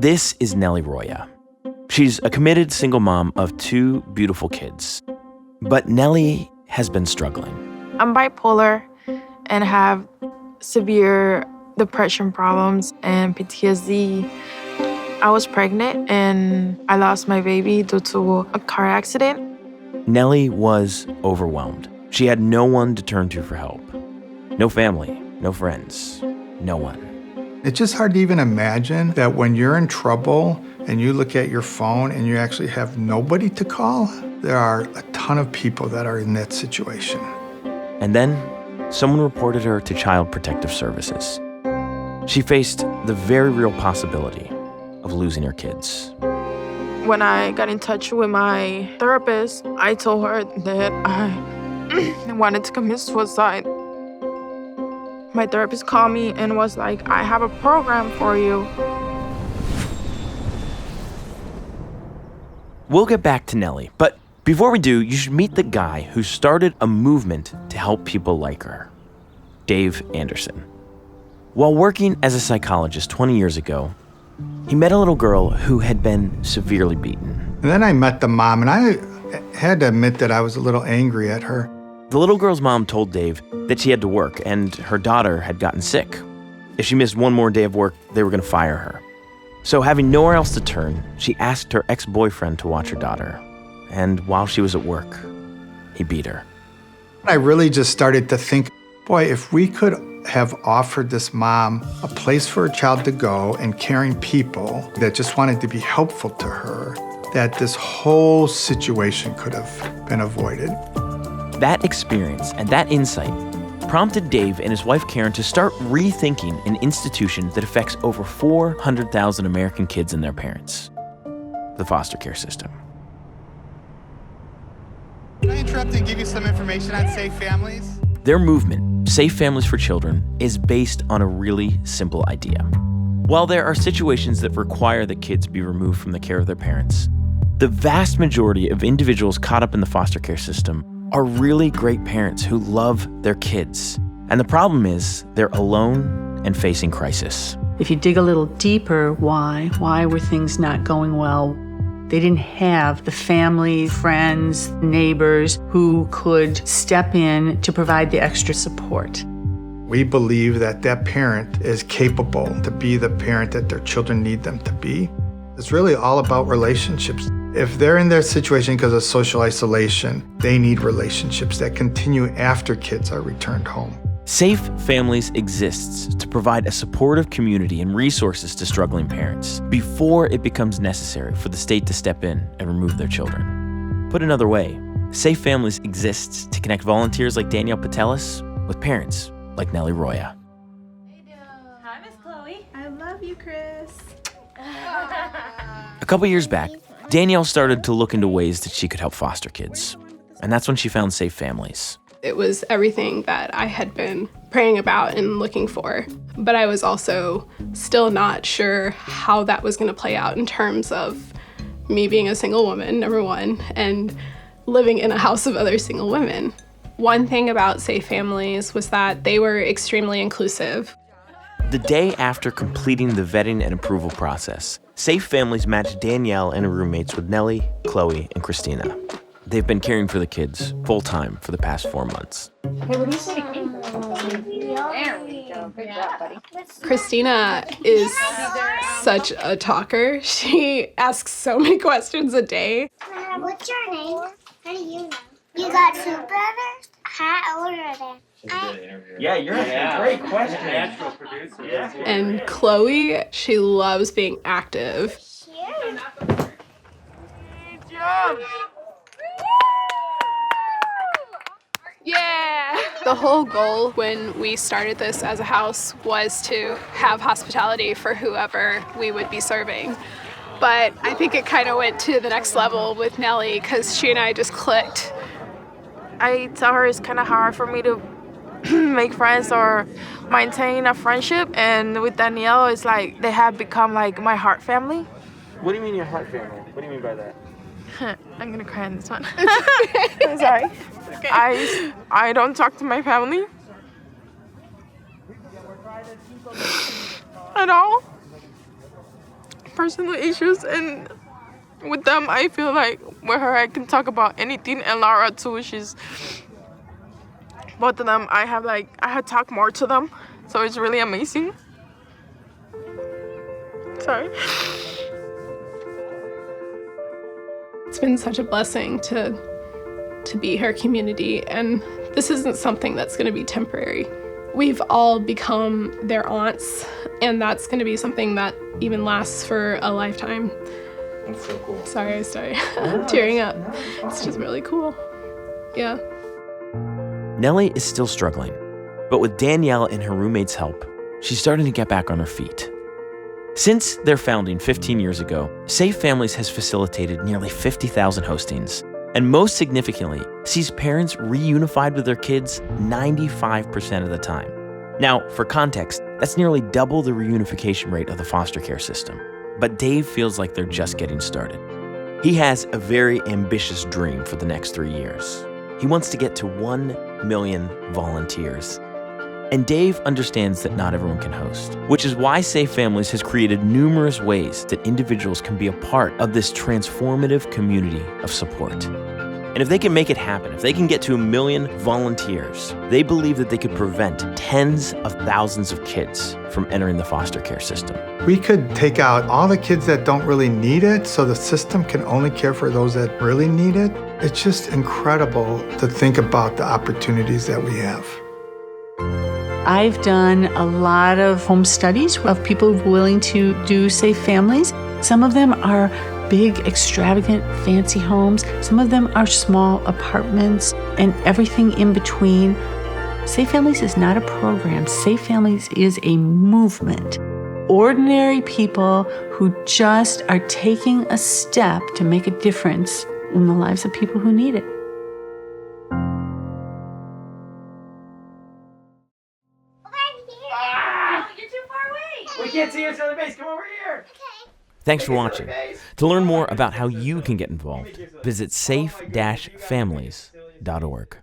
This is Nellie Roya. She's a committed single mom of 2 beautiful kids. But Nellie has been struggling. I'm bipolar and have severe depression problems and PTSD. I was pregnant and I lost my baby due to a car accident. Nellie was overwhelmed. She had no one to turn to for help. No family, no friends, no one. It's just hard to even imagine that when you're in trouble and you look at your phone and you actually have nobody to call, there are a ton of people that are in that situation. And then someone reported her to Child Protective Services. She faced the very real possibility of losing her kids. When I got in touch with my therapist, I told her that I wanted to commit suicide. My therapist called me and was like, I have a program for you. We'll get back to Nellie, but before we do, you should meet the guy who started a movement to help people like her, Dave Anderson. While working as a psychologist 20 years ago, he met a little girl who had been severely beaten. And then I met the mom, and I had to admit that I was a little angry at her. The little girl's mom told Dave that she had to work and her daughter had gotten sick. If she missed one more day of work, they were going to fire her. So having nowhere else to turn, she asked her ex-boyfriend to watch her daughter. And while she was at work, he beat her. I really just started to think, boy, if we could have offered this mom a place for her child to go and caring people that just wanted to be helpful to her, that this whole situation could have been avoided. That experience and that insight prompted Dave and his wife Karen to start rethinking an institution that affects over 400,000 American kids and their parents, the foster care system. Can I interrupt and give you some information on Safe Families? Their movement, Safe Families for Children, is based on a really simple idea. While there are situations that require that kids be removed from the care of their parents, the vast majority of individuals caught up in the foster care system are really great parents who love their kids. And the problem is they're alone and facing crisis. If you dig a little deeper, why were things not going well? They didn't have the family, friends, neighbors who could step in to provide the extra support. We believe that that parent is capable to be the parent that their children need them to be. It's really all about relationships. If they're in their situation because of social isolation, they need relationships that continue after kids are returned home. Safe Families exists to provide a supportive community and resources to struggling parents before it becomes necessary for the state to step in and remove their children. Put another way, Safe Families exists to connect volunteers like Danielle Patelis with parents like Nellie Roya. Hi, Miss Chloe. I love you, Chris. A couple years back, Danielle started to look into ways that she could help foster kids. And that's when she found Safe Families. It was everything that I had been praying about and looking for. But I was also still not sure how that was going to play out in terms of me being a single woman, number one, and living in a house of other single women. One thing about Safe Families was that they were extremely inclusive. The day after completing the vetting and approval process, Safe Families matched Danielle and her roommates with Nellie, Chloe, and Christina. They've been caring for the kids full-time for the past 4 months. Hey, what do you say? There we go. Good job, buddy. Christina is such a talker. She asks so many questions a day. What's your name? How do you know? You got two brothers? How old are they? Yeah, you're asking a great question. Natural producer. Yeah. And Chloe, she loves being active. Yeah! The whole goal when we started this as a house was to have hospitality for whoever we would be serving. But I think it kind of went to the next level with Nellie because she and I just clicked. I tell her it's kind of hard for me to make friends or maintain a friendship. And with Danielle, it's like they have become like my heart family. What do you mean your heart family? What do you mean by that? I'm gonna cry on this one. I'm sorry. Okay. I don't talk to my family at all. personal issues, and with them, I feel like with her, I can talk about anything, and Laura too. Both of them, I had talked more to them, so it's really amazing. Sorry. It's been such a blessing to be her community, and this isn't something that's going to be temporary. We've all become their aunts, and that's going to be something that even lasts for a lifetime. That's so cool. Sorry, I started tearing up. It's just really cool. Yeah. Nellie is still struggling, but with Danielle and her roommate's help, she's starting to get back on her feet. Since their founding 15 years ago, Safe Families has facilitated nearly 50,000 hostings, and most significantly, sees parents reunified with their kids 95% of the time. Now, for context, that's nearly double the reunification rate of the foster care system. But Dave feels like they're just getting started. He has a very ambitious dream for the next 3 years. He wants to get to 1 million volunteers. And Dave understands that not everyone can host, which is why Safe Families has created numerous ways that individuals can be a part of this transformative community of support. And if they can make it happen, if they can get to 1 million volunteers, they believe that they could prevent tens of thousands of kids from entering the foster care system. We could take out all the kids that don't really need it, so the system can only care for those that really need it. It's just incredible to think about the opportunities that we have. I've done a lot of home studies of people willing to do Safe Families. Some of them are big, extravagant, fancy homes. Some of them are small apartments and everything in between. Safe Families is not a program. Safe Families is a movement. Ordinary people who just are taking a step to make a difference in the lives of people who need it. We can't see each other face. Come over here. Okay. Thanks for watching. To learn more about how you can get involved, visit safe-families.org.